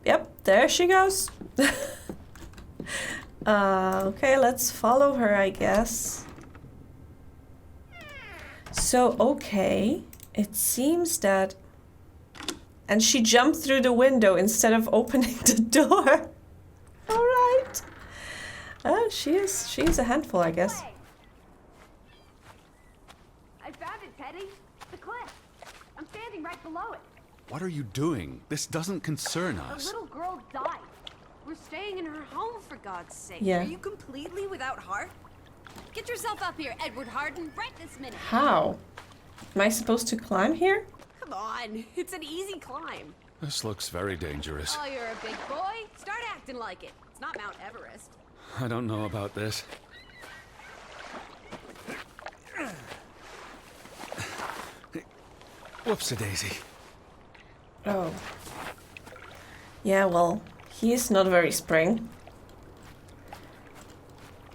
Yep, there she goes. Okay, let's follow her, I guess. So, okay, it seems that... And she jumped through the window instead of opening the door. All right. She's a handful, I guess. I found it, Teddy. The cliff. I'm standing right below it. What are you doing? This doesn't concern A us. little girl died. We're staying in her home, for God's sake. Yeah. Are you completely without heart? Get yourself up here, Edward Harden, right this minute. How? Am I supposed to climb here? Come on, it's an easy climb. This looks very dangerous. Oh, you're a big boy. Start acting like it. It's not Mount Everest. I don't know about this. Whoops-a-daisy. Oh. Yeah, well, he's not very spring.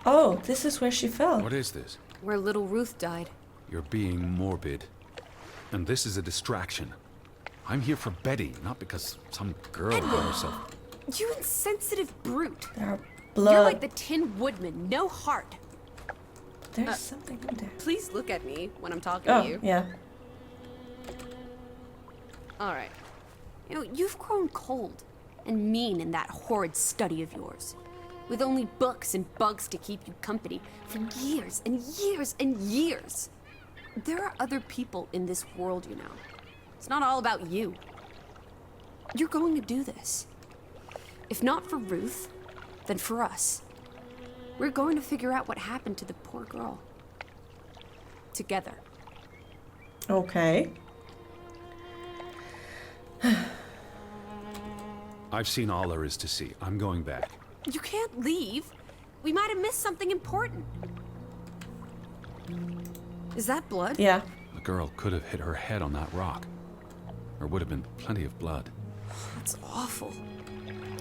Oh, this is where she fell. What is this? Where little Ruth died. You're being morbid. And this is a distraction. I'm here for Betty, not because some girl got herself... You insensitive brute. There are blood. You're like the Tin Woodman, no heart. There's something in there. Please look at me when I'm talking Oh, to you. yeah. All right. You know, you've grown cold and mean in that horrid study of yours. With only books and bugs to keep you company for years and years and years. There are other people in this world, you know. It's not all about you. You're going to do this. If not for Ruth, then for us. We're going to figure out what happened to the poor girl. Together. Okay. I've seen all there is to see. I'm going back. You can't leave. We might have missed something important. Is that blood? Yeah. The girl could have hit her head on that rock. There would have been plenty of blood. That's awful.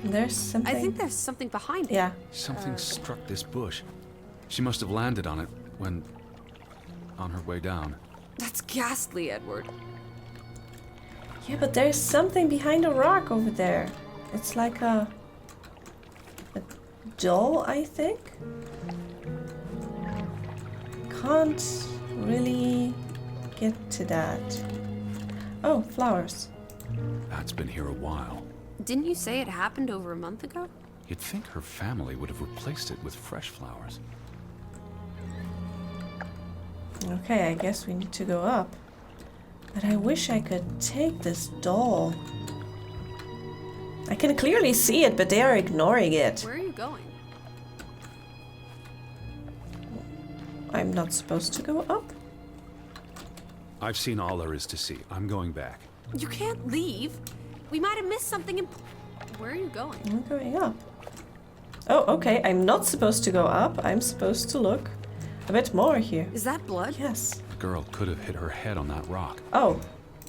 There's something. I think there's something behind it. Yeah. Something struck this bush. She must have landed on it when... on her way down. That's ghastly, Edward. Yeah, but there's something behind a rock over there. It's like a doll, I think. Can't really get to that. Oh, flowers. That's been here a while. Didn't you say it happened over a month ago? You'd think her family would have replaced it with fresh flowers. Okay, I guess we need to go up. But I wish I could take this doll. I can clearly see it, but they are ignoring it. Where are you going? I'm not supposed to go up? I've seen all there is to see. I'm going back. You can't leave. We might have missed something important. Where are you going? I'm going up. Oh, okay. I'm not supposed to go up. I'm supposed to look a bit more here. Is that blood? Yes. The girl could have hit her head on that rock. Oh,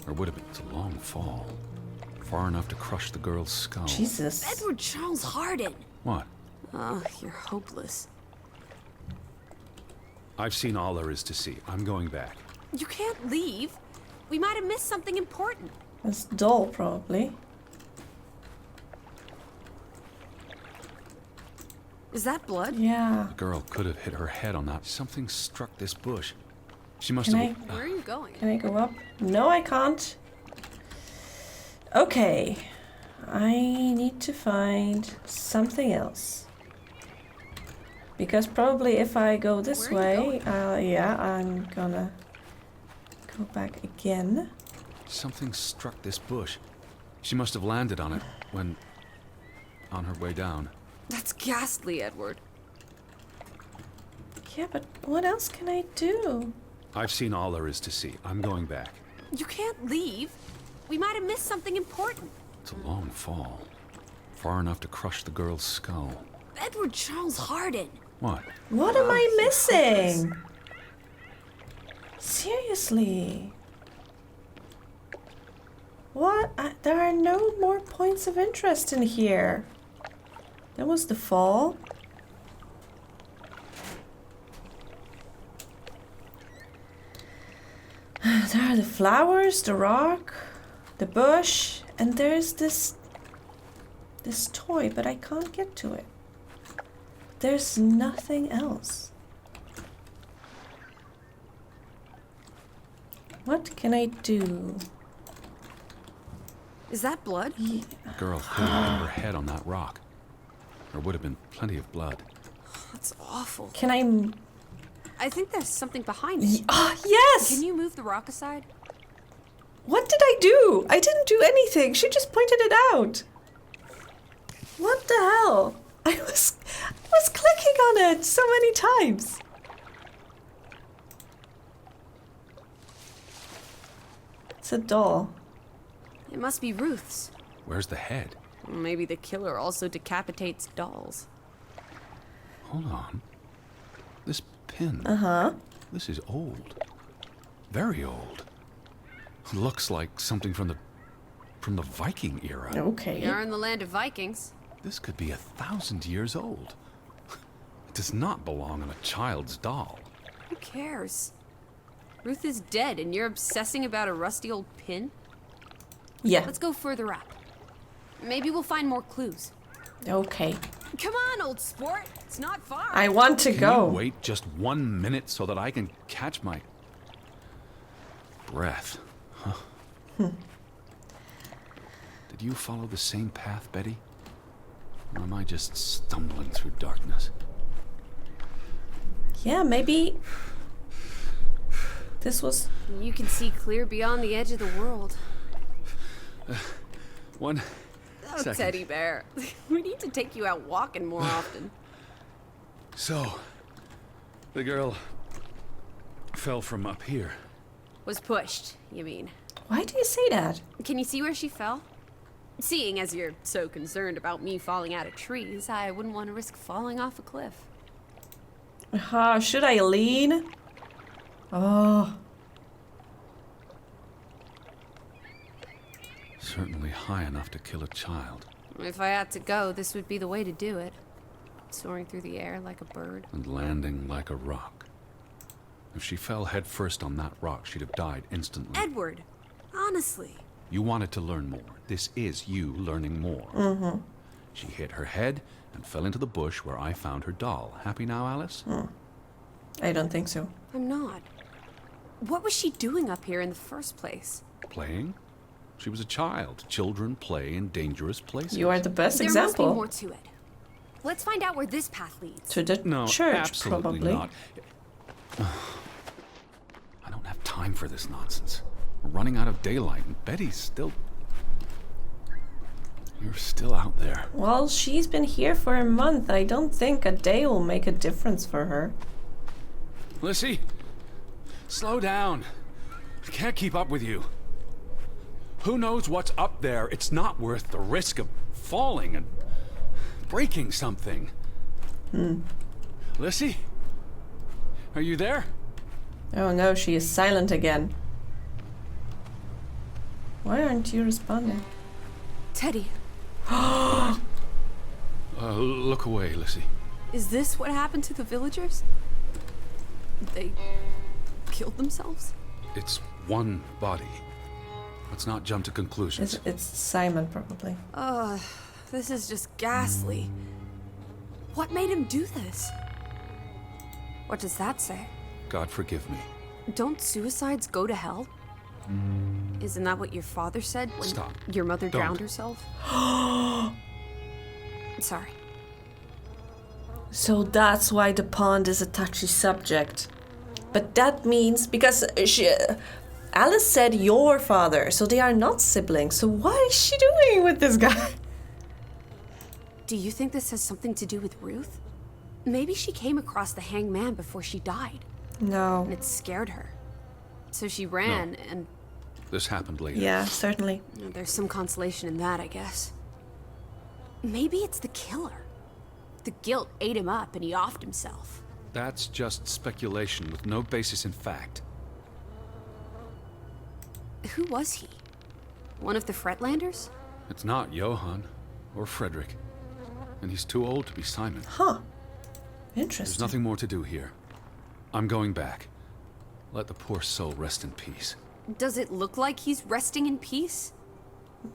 Or would have been... It's a long fall. Far enough to crush the girl's skull. Jesus. Edward Charles Harden. What? Oh, you're hopeless. I've seen all there is to see. I'm going back. You can't leave. We might have missed something important. This doll, probably. Is that blood? Yeah. The girl could have hit her head on that. Something struck this bush. She must Can have... Where are you going? Can I go up? No, I can't. Okay. I need to find something else. Because probably if I go this Where are you way, yeah, I'm gonna go back again. Something struck this bush. She must have landed on it when... on her way down. That's ghastly, Edward. Yeah, but what else can I do? I've seen all there is to see. I'm going back. You can't leave. We might have missed something important. It's a long fall. Far enough to crush the girl's skull. Edward Charles Harden. What? What am I missing? Seriously. What? There are no more points of interest in here. That was the fall. There are the flowers, the rock, the bush, and there's this this toy, but I can't get to it. There's nothing else. What can I do? Is that blood? The girl could have put her head on that rock. There would have been plenty of blood. That's awful. Can I think there's something behind it. yes! Can you move the rock aside? What did I do? I didn't do anything. She just pointed it out. What the hell? I was clicking on it so many times. It's a doll. It must be Ruth's. Where's the head? Maybe the killer also decapitates dolls. Hold on. This pin. Uh-huh. This is old. Very old. Looks like something from the Viking era. Okay. We are in the land of Vikings. This could be 1,000 years old. It does not belong on a child's doll. Who cares? Ruth is dead and you're obsessing about a rusty old pin? Yeah. Let's go further up. Maybe we'll find more clues. Okay. Come on, old sport. It's not far. I want to Can go. you wait just 1 minute so that I can catch my breath? Huh? Did you follow the same path, Betty? Or am I just stumbling through darkness? Yeah, maybe this was... You can see clear beyond the edge of the world. One Oh, second. teddy bear. We need to take you out walking more often. So, the girl fell from up here. Was pushed, you mean? Why do you say that? Can you see where she fell? Seeing as you're so concerned about me falling out of trees, I wouldn't want to risk falling off a cliff. Should I lean? Oh. Certainly high enough to kill a child. If I had to go, this would be the way to do it. Soaring through the air like a bird. And landing like a rock. If she fell headfirst on that rock, she'd have died instantly. Edward, honestly. You wanted to learn more. This is you learning more. Mm-hmm. She hit her head and fell into the bush where I found her doll. Happy now, Alice? I don't think so. I'm not. What was she doing up here in the first place? Playing? She was a child. Children play in dangerous places. You are the best There example. must be more to it. Let's find out where this path leads. To the No, church, absolutely probably. not. I don't have time for this nonsense. We're running out of daylight, and Betty's still... You're still out there. Well, she's been here for a month. I don't think a day will make a difference for her. Lissy, slow down. I can't keep up with you. Who knows what's up there? It's not worth the risk of falling and breaking something. Lissy? Are you there? Oh no, she is silent again. Why aren't you responding? Teddy, Look away, Lissy. is this what happened to the villagers? They killed themselves? It's one body. Let's not jump to conclusions. It's Simon, probably. This is just ghastly. What made him do this? What does that say? God forgive me. Don't suicides go to hell? Isn't that what your father said when Stop. your mother Don't. drowned herself? Sorry. So that's why the pond is a touchy subject. But that means, because Alice said your father, so they are not siblings. So what is she doing with this guy? Do you think this has something to do with Ruth? Maybe she came across the hanged man before she died, No. and it scared her. So she ran, and This happened later. Yeah, certainly. there's some consolation in that, I guess. Maybe it's the killer. The guilt ate him up, and he offed himself. That's just speculation with no basis in fact. Who was he? One of the Fretlanders? It's not Johann or Frederick. And he's too old to be Simon. Huh. There's Interesting. nothing more to do here. I'm going back. Let the poor soul rest in peace. Does it look like he's resting in peace?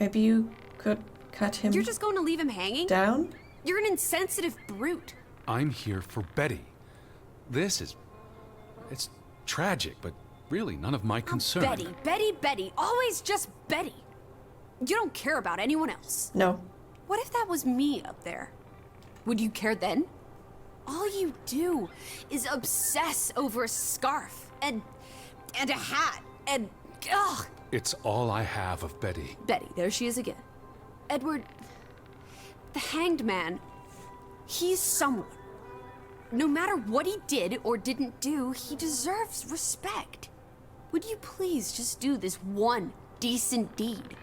Maybe you could cut him You're just going to leave him hanging? down? You're an insensitive brute. I'm here for Betty. It's tragic, but really none of my concern. Betty. Always just Betty. You don't care about anyone else. No. What if that was me up there? Would you care then? All you do is obsess over a scarf and a hat and ugh. It's all I have of Betty. Betty, there she is again. Edward, the hanged man, he's someone. No matter what he did or didn't do, he deserves respect. Would you please just do this one decent deed?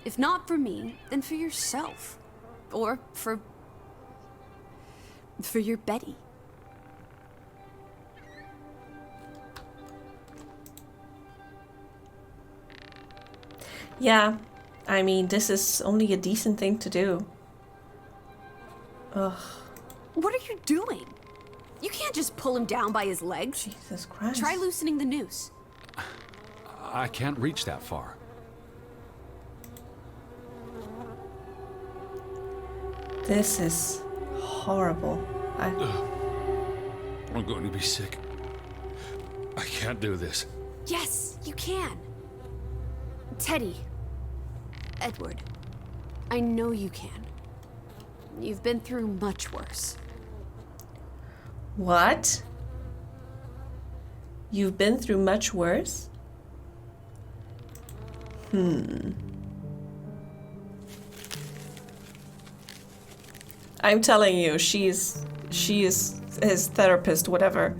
If not for me, then for yourself. Or for your Betty. Yeah, I mean, this is only a decent thing to do. Ugh, What are you doing? You can't just pull him down by his legs. Jesus Christ. Try loosening the noose. I can't reach that far. This is horrible. I'm going to be sick. I can't do this. Yes, you can. Teddy. Edward. I know you can. You've been through much worse. What? You've been through much worse? I'm telling you, she is his therapist, whatever.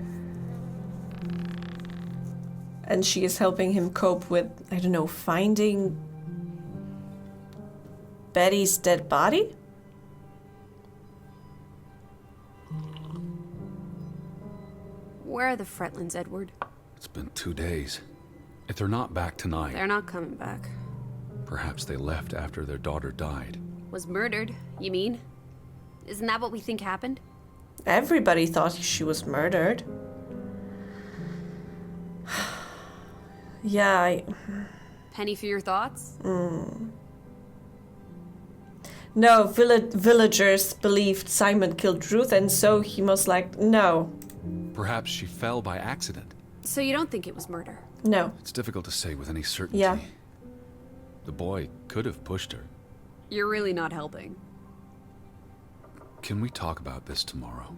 And she is helping him cope with, I don't know, finding Betty's dead body? Where are the Fretlands, Edward? It's been 2 days. If they're not back tonight, They're not coming back. perhaps they left after their daughter died. Was murdered, you mean? Isn't that what we think happened? Everybody thought she was murdered. Yeah, Penny for your thoughts? No, villagers believed Simon killed Ruth, and so he was like, no, Perhaps she fell by accident. So you don't think it was murder? no. It's difficult to say with any certainty. Yeah. The boy could have pushed her. You're really not helping. Can we talk about this tomorrow?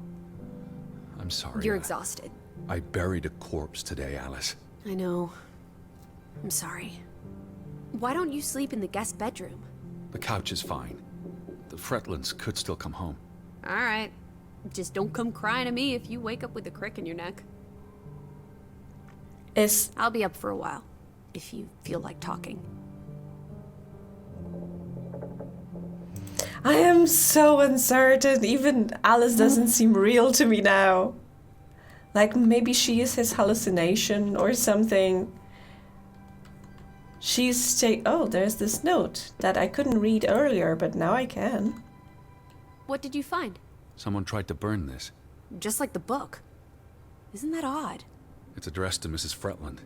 I'm sorry. You're exhausted. I buried a corpse today, Alice. I know. I'm sorry. Why don't you sleep in the guest bedroom? The couch is fine. The Fretlands could still come home. All right. Just don't come crying to me if you wake up with a crick in your neck. I'll be up for a while, if you feel like talking. I am so uncertain. Even Alice doesn't seem real to me now. Like maybe she is his hallucination or something. Oh, there's this note that I couldn't read earlier, but now I can. What did you find? Someone tried to burn this. Just like the book. Isn't that odd? It's addressed to Mrs. Fretland.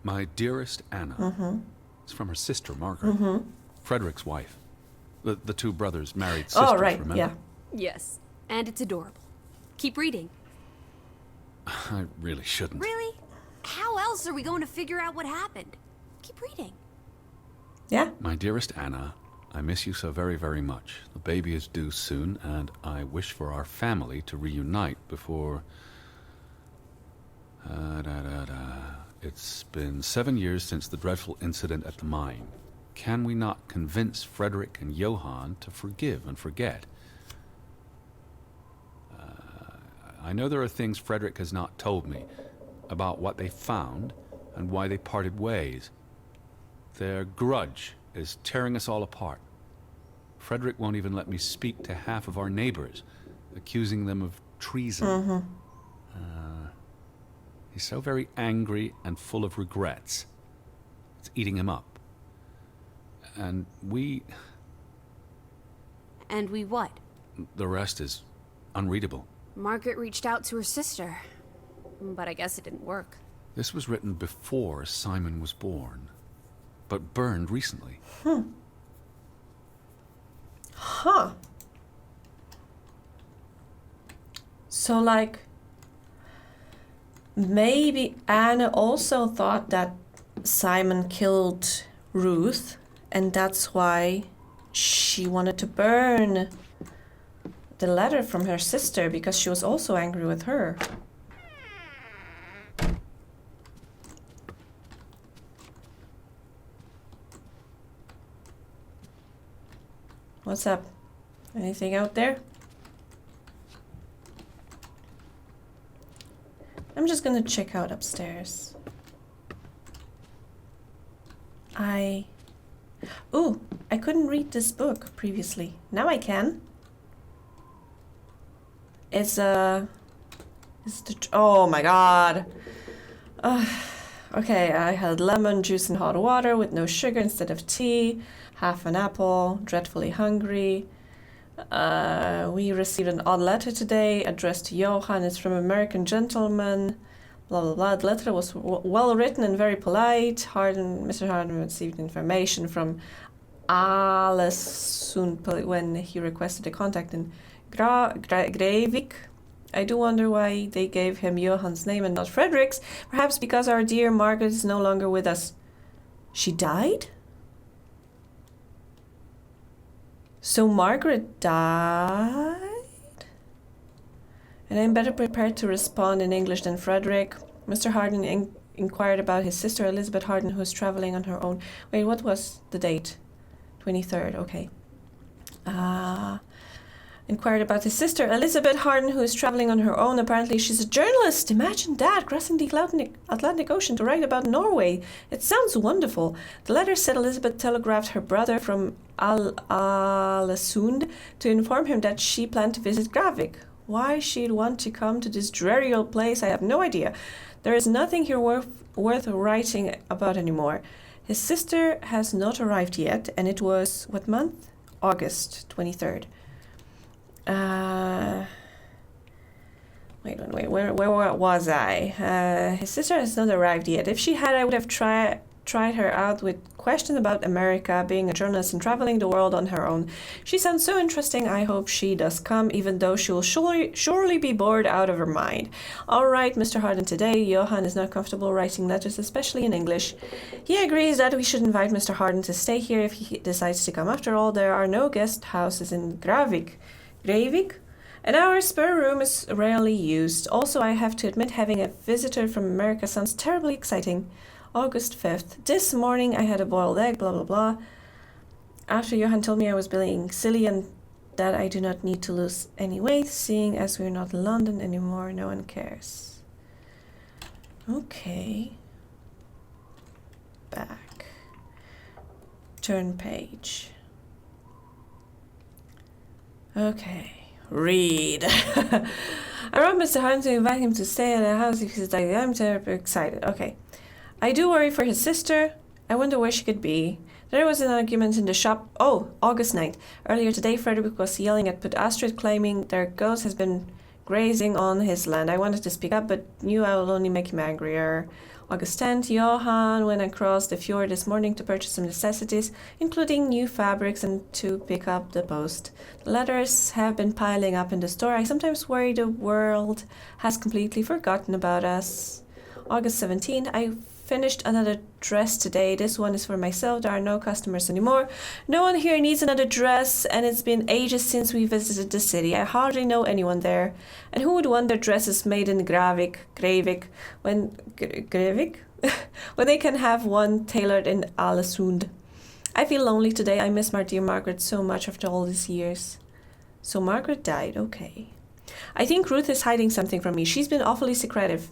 My dearest Anna. It's from her sister, Margaret. Frederick's wife. The two brothers married sisters, Oh, right, remember? yeah. Yes. And it's adorable. Keep reading. I really shouldn't. Really? How else are we going to figure out what happened? Keep reading. Yeah? My dearest Anna, I miss you so very, very much. The baby is due soon, and I wish for our family to reunite before... It's been 7 years since the dreadful incident at the mine. Can we not convince Frederick and Johann to forgive and forget? I know there are things Frederick has not told me about what they found and why they parted ways. Their grudge is tearing us all apart. Frederick won't even let me speak to half of our neighbors, accusing them of treason. He's so very angry and full of regrets. It's eating him up. And we... And we what? The rest is unreadable. Margaret reached out to her sister, but I guess it didn't work. This was written before Simon was born, but burned recently. So, like, maybe Anna also thought that Simon killed Ruth, and that's why she wanted to burn the letter from her sister, because she was also angry with her. What's up? Anything out there? I'm just gonna check out upstairs. Ooh, I couldn't read this book previously. Now I can. Oh my god. Okay, I had lemon juice and hot water with no sugar instead of tea, half an apple, dreadfully hungry. We received an odd letter today addressed to Johan. It's from an American gentleman. Blah, blah, blah. The letter was well written and very polite. Mr. Harden received information from Alesund when he requested a contact in Greivik. I do wonder why they gave him Johan's name and not Frederick's. Perhaps because our dear Margaret is no longer with us. She died? So Margaret died? And I'm better prepared to respond in English than Frederick. Mr. Harden inquired about his sister Elizabeth Harden, who is traveling on her own. Wait, what was the date? 23rd, okay. Inquired about his sister Elizabeth Harden, who is traveling on her own. Apparently she's a journalist. Imagine that, crossing the Atlantic Ocean to write about Norway. It sounds wonderful. The letter said Elizabeth telegraphed her brother from Alesund to inform him that she planned to visit Gravik. Why she'd want to come to this dreary old place, I have no idea. There is nothing here worth writing about anymore. His sister has not arrived yet, and it was, what month? August 23rd. Wait, where was I? His sister has not arrived yet. If she had, I would have tried her out with questions about America, being a journalist and traveling the world on her own. She sounds so interesting. I hope she does come, even though she will surely be bored out of her mind. All right, Mr. Harden, today Johan is not comfortable writing letters, especially in English. He agrees that we should invite Mr. Harden to stay here if he decides to come. After all, there are no guest houses in Greivik, and our spare room is rarely used. Also, I have to admit, having a visitor from America sounds terribly exciting. August 5th. This morning I had a boiled egg, blah blah blah. After Johan told me I was being silly and that I do not need to lose any weight, seeing as we're not in London anymore, no one cares. Okay. Back. Turn page. Okay. Read. I wrote Mr. Harden to invite him to stay at the house if he's like, I'm terribly excited. Okay. I do worry for his sister. I wonder where she could be. There was an argument in the shop. Oh, August 9th. Earlier today, Frederick was yelling at Put Astrid, claiming their ghost has been grazing on his land. I wanted to speak up, but knew I would only make him angrier. August 10th, Johan went across the fjord this morning to purchase some necessities, including new fabrics and to pick up the post. The letters have been piling up in the store. I sometimes worry the world has completely forgotten about us. August 17th, I finished another dress today. This one is for myself. There are no customers anymore. No one here needs another dress, and it's been ages since we visited the city. I hardly know anyone there. And who would want their dresses made in Greivik, when they can have one tailored in Alesund? I feel lonely today. I miss my dear Margaret so much after all these years. So Margaret died, okay. I think Ruth is hiding something from me. She's been awfully secretive.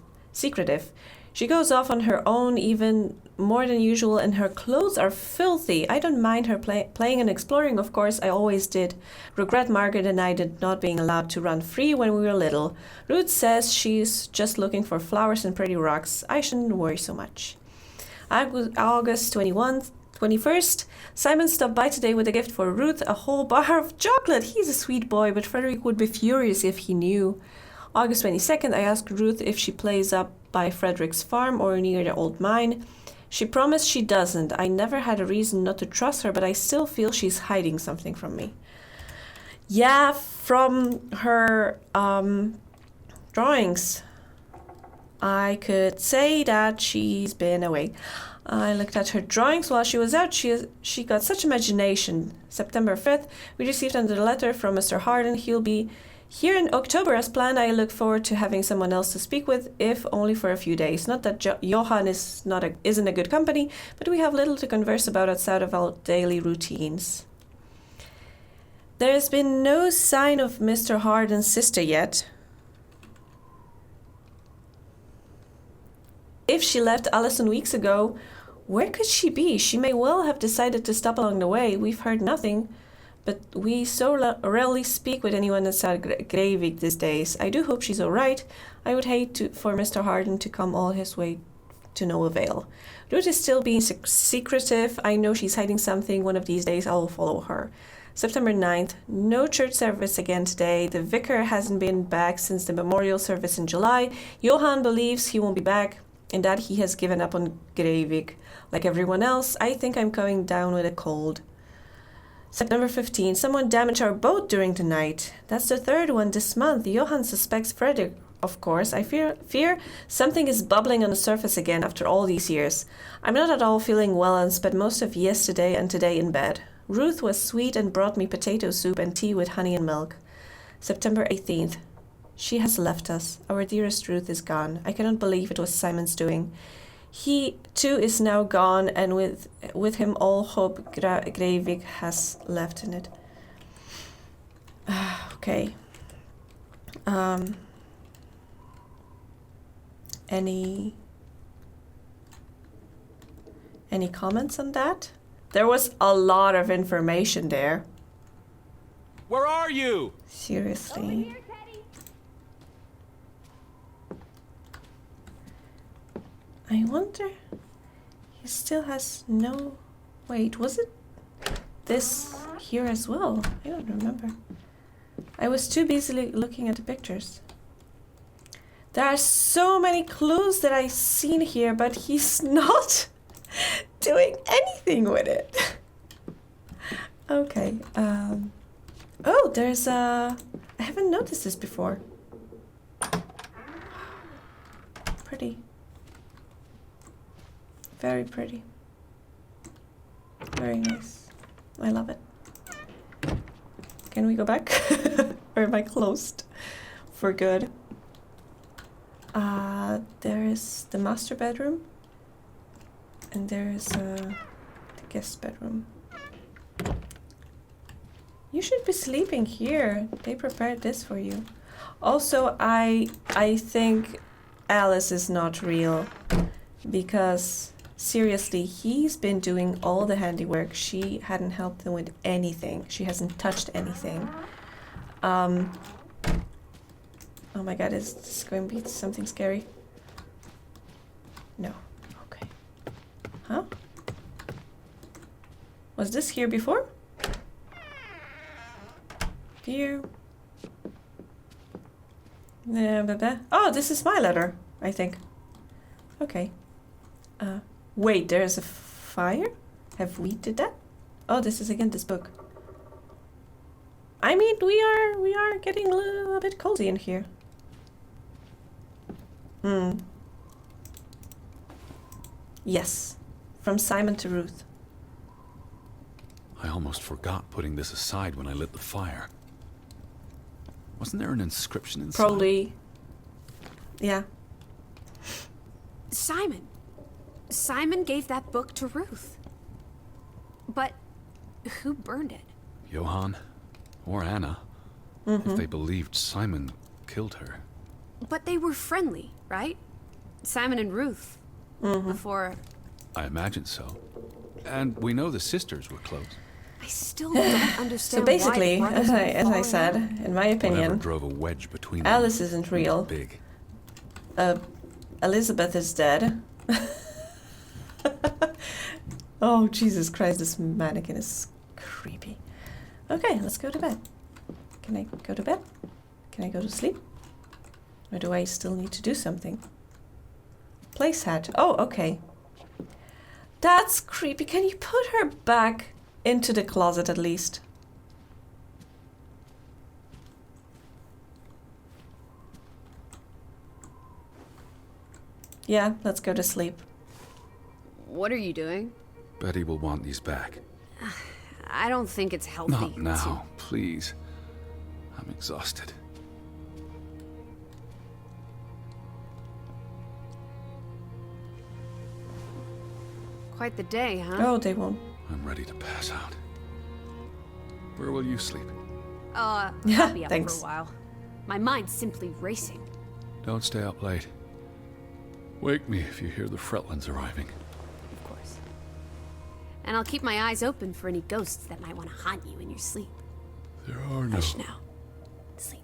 She goes off on her own even more than usual, and her clothes are filthy. I don't mind her playing and exploring, of course, I always did. Regret Margaret and I did not being allowed to run free when we were little. Ruth says she's just looking for flowers and pretty rocks. I shouldn't worry so much. August 21st, Simon stopped by today with a gift for Ruth, a whole bar of chocolate. He's a sweet boy, but Frederick would be furious if he knew. August 22nd, I asked Ruth if she plays up by Frederick's farm or near the old mine. She promised she doesn't. I never had a reason not to trust her, but I still feel she's hiding something from me. Yeah, from her Drawings. I could say that she's been away. I looked at her drawings while she was out. She got such imagination. September 5th, we received another letter from Mr. Harden. He'll be here in October as planned. I look forward to having someone else to speak with, if only for a few days. Not that Johan isn't a good company, but we have little to converse about outside of our daily routines. There's been no sign of Mr. Harden's sister yet. If she left Allison weeks ago, where could she be? She may well have decided to stop along the way. We've heard nothing, but we so rarely speak with anyone inside Greivik these days. I do hope she's all right. I would hate for Mr. Harden to come all his way to no avail. Ruth is still being secretive. I know she's hiding something. One of these days I will follow her. September 9th, no church service again today. The vicar hasn't been back since the memorial service in July. Johan believes he won't be back, and that he has given up on Greivik. Like everyone else, I think I'm going down with a cold. September 15, someone damaged our boat during the night. That's the third one this month. Johan suspects Fredrik, of course. I fear something is bubbling on the surface again after all these years. I'm not at all feeling well and spent most of yesterday and today in bed. Ruth was sweet and brought me potato soup and tea with honey and milk. September 18th. She has left us. Our dearest Ruth is gone. I cannot believe it was Simon's doing. He, too, is now gone, and with him all hope Greivik has left in it. Okay. Any comments on that? There was a lot of information there. Where are you? Seriously. I wonder, he still has no... Wait, was it this here as well? I don't remember. I was too busy looking at the pictures. There are so many clues that I've seen here, but he's not doing anything with it. Okay. Oh, there's a... I haven't noticed this before. Pretty. Very pretty. Very nice. I love it. Can we go back? Or am I closed for good? There is the master bedroom. And there is the guest bedroom. You should be sleeping here. They prepared this for you. Also, I think Alice is not real. Because... seriously, he's been doing all the handiwork. She hadn't helped him with anything. She hasn't touched anything. Oh my god, is this going to be something scary? No. Okay. Huh? Was this here before? Here. Oh, this is my letter, I think. Okay. Wait, there's a fire? Have we did that? Oh, this is again this book. I mean, we are getting a little bit cozy in here. Yes, from Simon to Ruth. I almost forgot putting this aside when I lit the fire. Wasn't there an inscription inside? Probably. Yeah. Simon gave that book to Ruth. But who burned it? Johan or Anna. If they believed Simon killed her. But they were friendly, right? Simon and Ruth. Before... I imagine so. And we know the sisters were close. I still don't understand So basically, why as I said, in my Whatever opinion, drove a wedge between them Alice isn't real. big. Elizabeth is dead. Oh, Jesus Christ, this mannequin is creepy. Okay, let's go to bed. Can I go to bed? Can I go to sleep? Or do I still need to do something? Place hat. Oh, okay. That's creepy. Can you put her back into the closet at least? Yeah, let's go to sleep. What are you doing? Betty will want these back. I don't think it's healthy. Not now, please. I'm exhausted. Quite the day, huh? Oh, they won't. I'm ready to pass out. Where will you sleep? I'll be up Thanks. for a while. My mind's simply racing. Don't stay up late. Wake me if you hear the Fretlins arriving. Of course. And I'll keep my eyes open for any ghosts that might want to haunt you in your sleep. There are no... Hush now. Sleep.